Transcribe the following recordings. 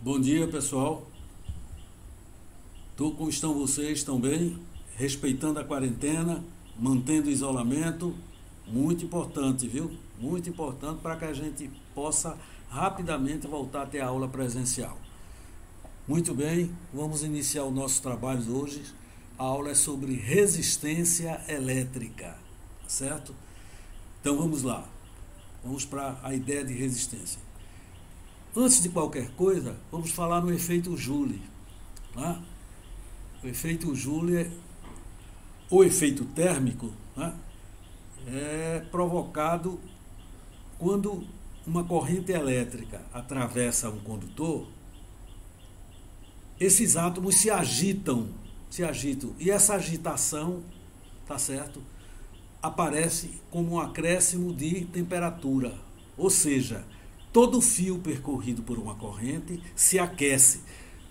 Bom dia, pessoal. Como estão vocês? Estão bem? Respeitando a quarentena, mantendo o isolamento. Muito importante, viu? Muito importante para que a gente possa rapidamente voltar a ter a aula presencial. Muito bem, vamos iniciar o nosso trabalho hoje. A aula é sobre resistência elétrica, certo? Então vamos lá. Vamos para a ideia de resistência. Antes de qualquer coisa, vamos falar no efeito Joule. Né? O efeito Joule, o efeito térmico, né? É provocado quando uma corrente elétrica atravessa um condutor. Esses átomos se agitam, e essa agitação, tá certo, aparece como um acréscimo de temperatura, ou seja, todo fio percorrido por uma corrente se aquece,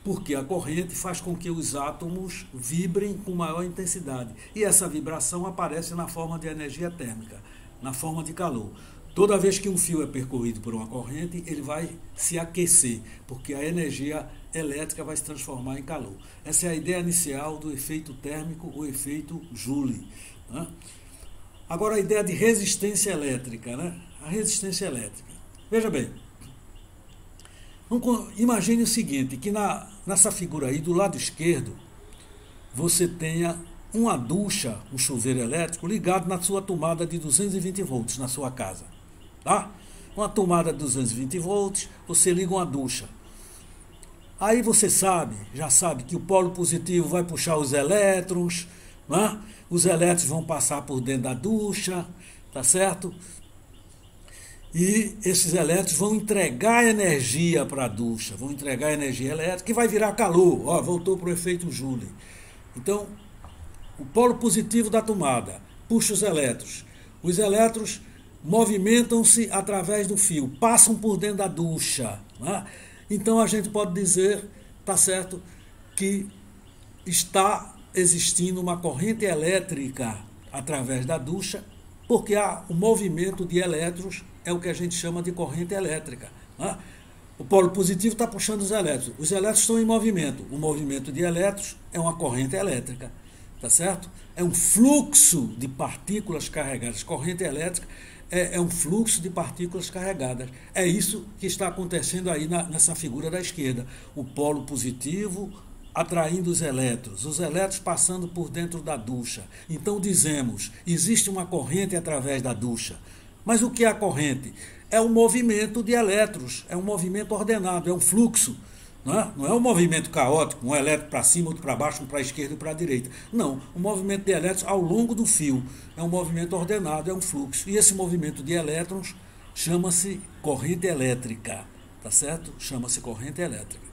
porque a corrente faz com que os átomos vibrem com maior intensidade. E essa vibração aparece na forma de energia térmica, na forma de calor. Toda vez que um fio é percorrido por uma corrente, ele vai se aquecer, porque a energia elétrica vai se transformar em calor. Essa é a ideia inicial do efeito térmico, o efeito Joule. Né? Agora a ideia de resistência elétrica, né? A resistência elétrica. Veja bem, imagine o seguinte, que nessa figura aí, do lado esquerdo, você tenha uma ducha, um chuveiro elétrico, ligado na sua tomada de 220 volts na sua casa. Tá? Uma tomada de 220 volts, você liga uma ducha. Aí você já sabe que o polo positivo vai puxar os elétrons, né? Os elétrons vão passar por dentro da ducha, tá certo? E esses elétrons vão entregar energia para a ducha, vão entregar energia elétrica que vai virar calor. Ó, voltou para o efeito Joule. Então, o polo positivo da tomada puxa os elétrons movimentam-se através do fio, passam por dentro da ducha. Né? Então a gente pode dizer, tá certo, que está existindo uma corrente elétrica através da ducha, porque há o movimento de elétrons, é o que a gente chama de corrente elétrica. Né? O polo positivo está puxando os elétrons estão em movimento. O movimento de elétrons é uma corrente elétrica, tá certo? É um fluxo de partículas carregadas. Corrente elétrica é um fluxo de partículas carregadas. É isso que está acontecendo aí nessa figura da esquerda. O polo positivo atraindo os elétrons passando por dentro da ducha. Então dizemos, existe uma corrente através da ducha. Mas o que é a corrente? É um movimento de elétrons, é um movimento ordenado, é um fluxo. Não é um movimento caótico, um elétron para cima, outro para baixo, um para a esquerda e para a direita. Não, um movimento de elétrons ao longo do fio. É um movimento ordenado, é um fluxo. E esse movimento de elétrons chama-se corrente elétrica. Tá certo? Chama-se corrente elétrica.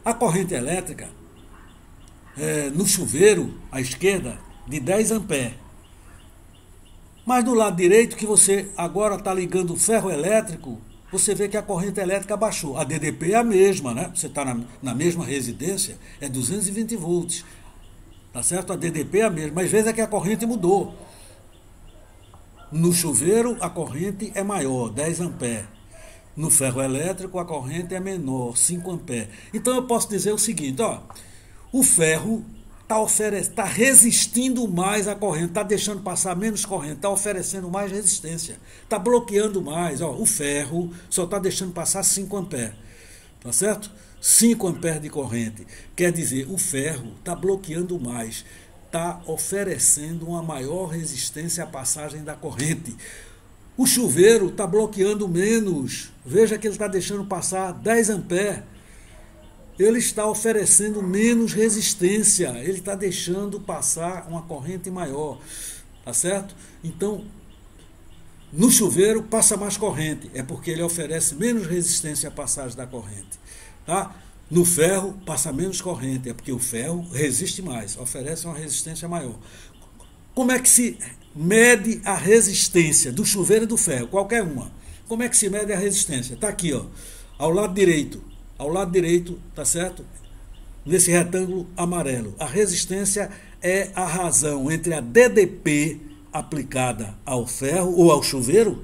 A corrente elétrica, no chuveiro, à esquerda, de 10 amperes. Mas do lado direito, que você agora está ligando o ferro elétrico, você vê que a corrente elétrica baixou. A DDP é a mesma, né? Você está na mesma residência, é 220 volts. Tá certo? A DDP é a mesma, mas veja que a corrente mudou. No chuveiro, a corrente é maior, 10 amperes. No ferro elétrico, a corrente é menor, 5 amperes. Então eu posso dizer o seguinte, ó, o ferro está resistindo mais à corrente, está deixando passar menos corrente, está oferecendo mais resistência, está bloqueando mais. Ó, o ferro só está deixando passar 5 amperes, tá certo? 5 amperes de corrente. Quer dizer, o ferro está bloqueando mais, está oferecendo uma maior resistência à passagem da corrente. O chuveiro está bloqueando menos. Veja que ele está deixando passar 10 amperes. Ele está oferecendo menos resistência, ele está deixando passar uma corrente maior, tá certo? Então, no chuveiro passa mais corrente, é porque ele oferece menos resistência à passagem da corrente, tá? No ferro passa menos corrente, é porque o ferro resiste mais, oferece uma resistência maior. Como é que se mede a resistência do chuveiro e do ferro? Qualquer uma. Como é que se mede a resistência? Está aqui, ó, ao lado direito. Ao lado direito, tá certo? Nesse retângulo amarelo. A resistência é a razão entre a DDP aplicada ao ferro ou ao chuveiro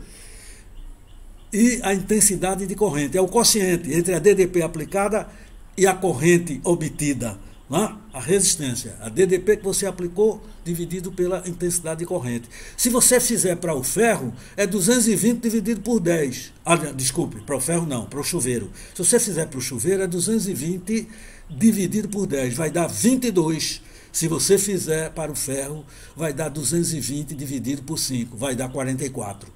e a intensidade de corrente. É o quociente entre a DDP aplicada e a corrente obtida. Né? A resistência, a DDP que você aplicou dividido pela intensidade de corrente. Se você fizer para o ferro, é 220 dividido por 10. Desculpe, para o ferro não, para o chuveiro. Se você fizer para o chuveiro, é 220 dividido por 10, vai dar 22. Se você fizer para o ferro, vai dar 220 dividido por 5, vai dar 44.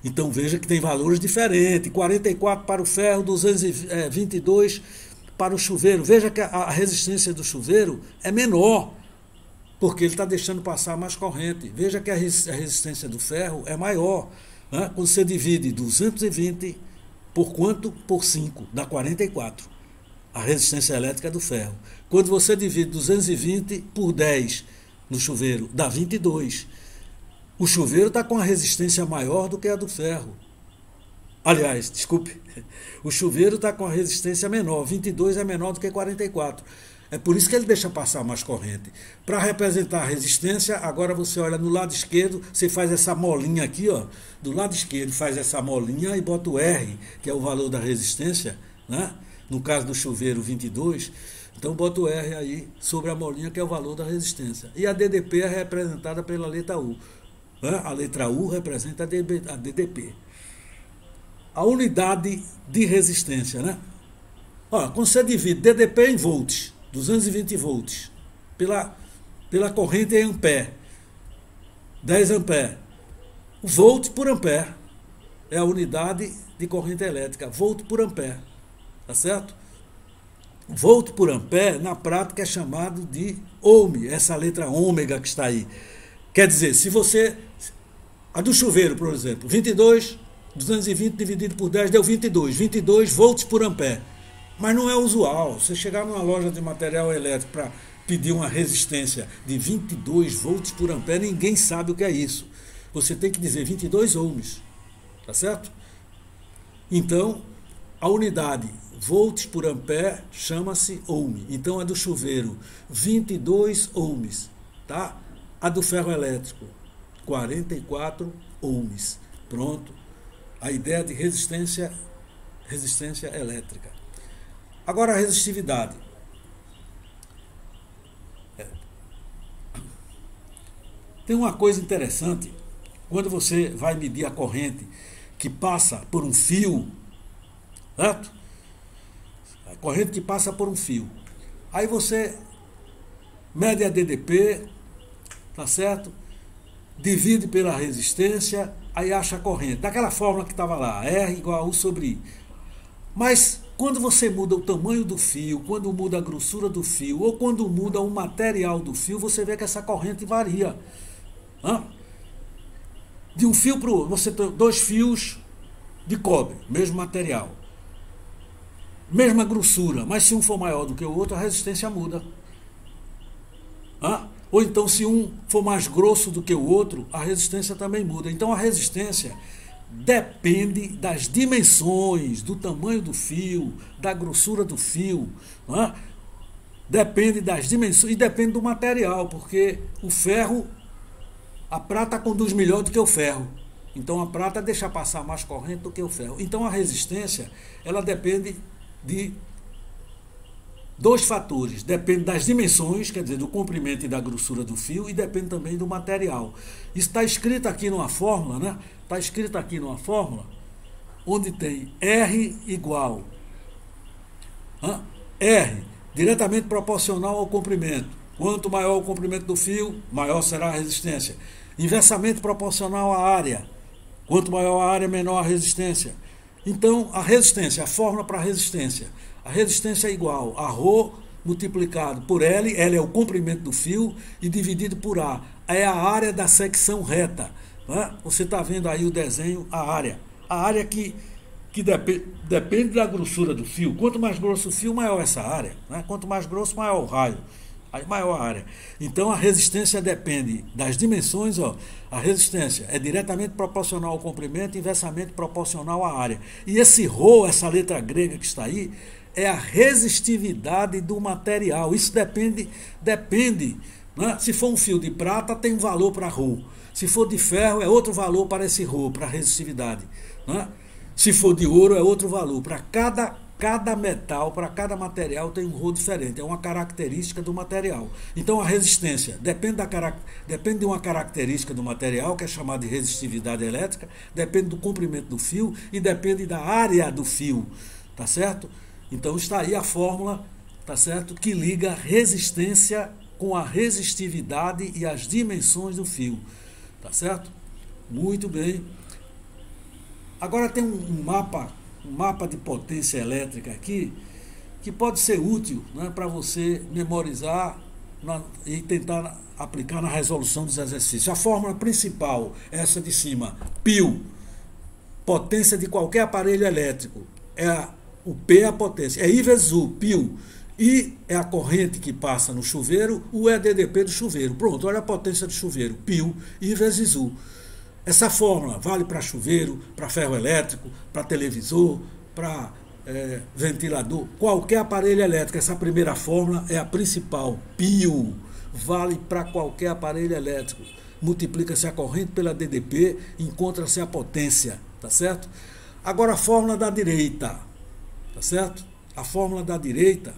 Então veja que tem valores diferentes. 44 para o ferro, 222 para o chuveiro. Veja que a resistência do chuveiro é menor, porque ele está deixando passar mais corrente. Veja que a resistência do ferro é maior. Né? Quando você divide 220 por quanto? Por 5, dá 44. A resistência elétrica do ferro. Quando você divide 220 por 10 no chuveiro, dá 22. O chuveiro está com a resistência maior do que a do ferro. Aliás, desculpe, o chuveiro está com a resistência menor, 22 é menor do que 44. É por isso que ele deixa passar mais corrente. Para representar a resistência, agora você olha no lado esquerdo, você faz essa molinha aqui, ó, do lado esquerdo faz essa molinha e bota o R, que é o valor da resistência, né? No caso do chuveiro 22, então bota o R aí sobre a molinha, que é o valor da resistência. E a DDP é representada pela letra U. Né? A letra U representa a DDP. A unidade de resistência, né? Ó, quando você divide DDP em volts, 220 volts, pela corrente em ampere, 10 ampere. O volt por ampere é a unidade de corrente elétrica, volt por ampere, tá certo? Volt por ampere, na prática, é chamado de ohm, essa letra ômega que está aí. Quer dizer, se você... A do chuveiro, por exemplo, 220 dividido por 10 deu 22 volts por ampere. Mas não é usual. Você chegar numa loja de material elétrico para pedir uma resistência de 22 volts por ampere, ninguém sabe o que é isso. Você tem que dizer 22 ohms. Tá certo? Então, a unidade volts por ampere chama-se ohm. Então, a do chuveiro, 22 ohms. Tá? A do ferro elétrico, 44 ohms. Pronto. A ideia de resistência elétrica. Agora a resistividade. Tem uma coisa interessante, quando você vai medir a corrente que passa por um fio, certo? A corrente que passa por um fio. Aí você mede a DDP, tá certo? Divide pela resistência, aí acha a corrente. Daquela fórmula que estava lá, R igual a U sobre I. Mas quando você muda o tamanho do fio, quando muda a grossura do fio, ou quando muda o material do fio, você vê que essa corrente varia. De um fio para o outro, você tem 2 fios de cobre, mesmo material. Mesma grossura, mas se um for maior do que o outro, a resistência muda. Ou então, se um for mais grosso do que o outro, a resistência também muda. Então, a resistência depende das dimensões, do tamanho do fio, da grossura do fio. Depende das dimensões e depende do material, porque o ferro, a prata conduz melhor do que o ferro. Então, a prata deixa passar mais corrente do que o ferro. Então, a resistência, ela depende de 2 fatores, depende das dimensões, quer dizer, do comprimento e da grossura do fio, e depende também do material. Isso está escrito aqui numa fórmula, né? Está escrito aqui numa fórmula, onde tem R igual R, diretamente proporcional ao comprimento. Quanto maior o comprimento do fio, maior será a resistência. Inversamente proporcional à área. Quanto maior a área, menor a resistência. Então, a resistência, a fórmula para a resistência é igual a ρ multiplicado por L, L é o comprimento do fio, e dividido por A, é a área da secção reta. Né? Você está vendo aí o desenho, a área que depende da grossura do fio. Quanto mais grosso o fio, maior essa área. Né? Quanto mais grosso, maior o raio. Aí maior a área. Então a resistência depende das dimensões, ó. A resistência é diretamente proporcional ao comprimento, inversamente proporcional à área. E esse ρ, essa letra grega que está aí, é a resistividade do material. Isso depende, né? Se for um fio de prata, tem um valor para ρ. Se for de ferro, é outro valor para esse ρ, para a resistividade. Né? Se for de ouro, é outro valor. Para cada metal, para cada material tem um rho diferente. É uma característica do material. Então a resistência depende de uma característica do material, que é chamada de resistividade elétrica, depende do comprimento do fio e depende da área do fio. Tá certo? Então está aí a fórmula, tá certo? Que liga resistência com a resistividade e as dimensões do fio. Tá certo? Muito bem. Agora tem um mapa de potência elétrica aqui, que pode ser útil, né, para você memorizar e tentar aplicar na resolução dos exercícios. A fórmula principal, essa de cima, π, potência de qualquer aparelho elétrico, o P é a potência, é I vezes U, π. I é a corrente que passa no chuveiro, U é a DDP do chuveiro. Pronto, olha a potência do chuveiro, π, I vezes U. Essa fórmula vale para chuveiro, para ferro elétrico, para televisor, para ventilador, qualquer aparelho elétrico. Essa primeira fórmula é a principal, π, vale para qualquer aparelho elétrico. Multiplica-se a corrente pela DDP, encontra-se a potência, tá certo? Agora a fórmula da direita, tá certo? A fórmula da direita,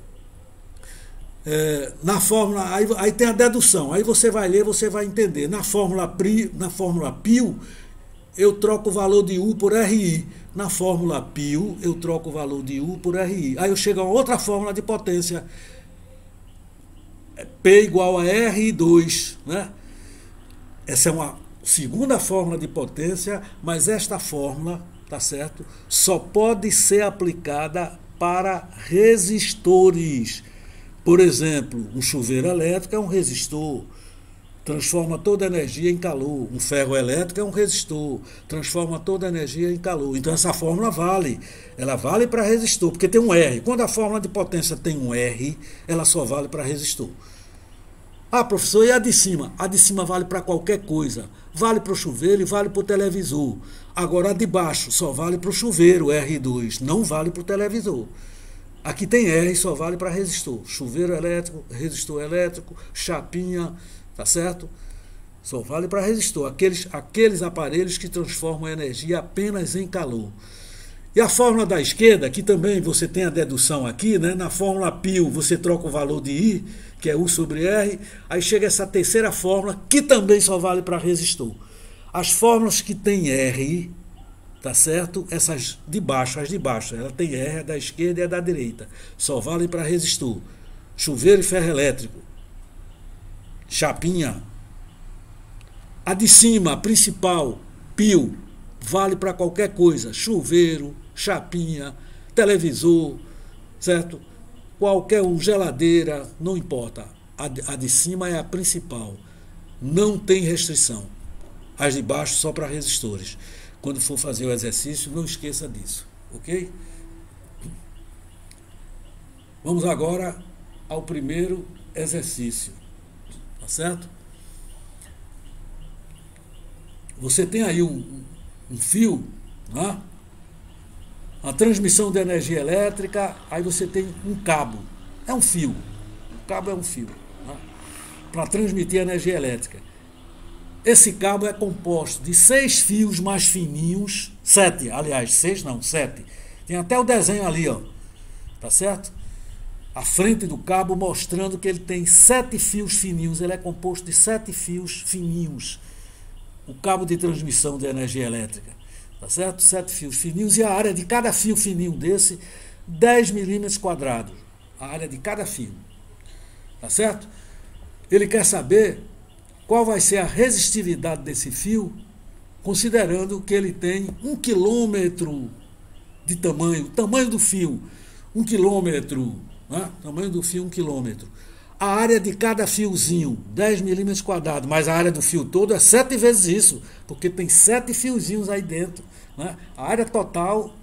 na fórmula, aí tem a dedução, aí você vai ler, você vai entender. Na fórmula π, eu troco o valor de U por RI. Na fórmula π, eu troco o valor de U por RI. Aí eu chego a outra fórmula de potência, P igual a RI2, né? Essa é uma segunda fórmula de potência, mas esta fórmula, tá certo, só pode ser aplicada para resistores. Por exemplo, um chuveiro elétrico é um resistor, transforma toda a energia em calor. Um ferro elétrico é um resistor, transforma toda a energia em calor. Então essa fórmula vale, ela vale para resistor, porque tem um R. Quando a fórmula de potência tem um R, ela só vale para resistor. Ah, professor, e a de cima? A de cima vale para qualquer coisa, vale para o chuveiro e vale para o televisor. Agora a de baixo só vale para o chuveiro, R2, não vale para o televisor. Aqui tem R, só vale para resistor. Chuveiro elétrico, resistor elétrico, chapinha, tá certo? Só vale para resistor. Aqueles aparelhos que transformam a energia apenas em calor. E a fórmula da esquerda, que também você tem a dedução aqui, né? Na fórmula π você troca o valor de I, que é U sobre R, aí chega essa terceira fórmula, que também só vale para resistor. As fórmulas que tem R, tá certo? Essas de baixo, as de baixo, ela tem R, a da esquerda e a da direita. Só vale para resistor. Chuveiro e ferro elétrico. Chapinha. A de cima, a principal, π, vale para qualquer coisa. Chuveiro, chapinha, televisor, certo? Qualquer geladeira, não importa. A de cima é a principal. Não tem restrição. As de baixo só para resistores. Quando for fazer o exercício, não esqueça disso, ok? Vamos agora ao primeiro exercício, tá certo? Você tem aí um fio, né? A transmissão de energia elétrica, aí você tem um cabo, é um fio, o cabo é um fio, né? Para transmitir energia elétrica. Esse cabo é composto de 6 fios mais fininhos, 7, aliás, 6 não, 7. Tem até o desenho ali, ó, tá certo? A frente do cabo mostrando que ele tem 7 fios fininhos, ele é composto de 7 fios fininhos. O cabo de transmissão de energia elétrica, tá certo? 7 fios fininhos e a área de cada fio fininho desse, 10 milímetros quadrados. A área de cada fio, tá certo? Ele quer saber qual vai ser a resistividade desse fio, considerando que ele tem 1 quilômetro de tamanho, o tamanho do fio, 1 quilômetro, né? Tamanho do fio 1 quilômetro. A área de cada fiozinho, 10 milímetros quadrados, mas a área do fio todo é 7 vezes isso, porque tem 7 fiozinhos aí dentro, né? A área total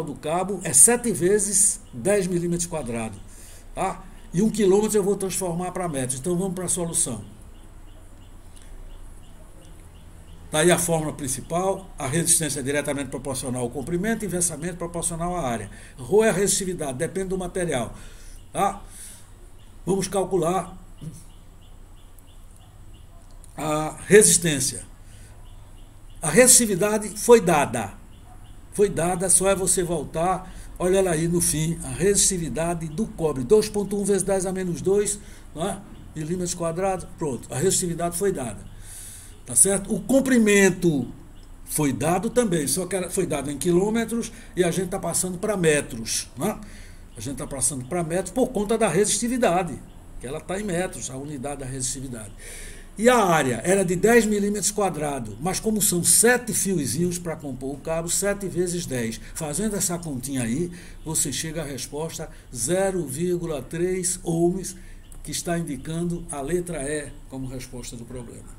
do cabo é 7 vezes 10 milímetros quadrados, tá? E 1 quilômetro eu vou transformar para metros. Então vamos para a solução. Está aí a fórmula principal, a resistência é diretamente proporcional ao comprimento, inversamente proporcional à área. Rho é a resistividade, depende do material. Tá? Vamos calcular a resistência. A resistividade foi dada. foi dada, só é você voltar, olha ela aí no fim, a resistividade do cobre, 2,1 vezes 10 a menos 2, né, milímetros quadrados, pronto, a resistividade foi dada. Tá certo? O comprimento foi dado também, só que foi dado em quilômetros e a gente está passando para metros. Né? A gente está passando para metros por conta da resistividade, que ela está em metros, a unidade da resistividade. E a área era de 10 milímetros quadrados, mas como são 7 fiozinhos para compor o cabo, 7 vezes 10. Fazendo essa continha aí, você chega à resposta 0,3 ohms, que está indicando a letra E como resposta do problema.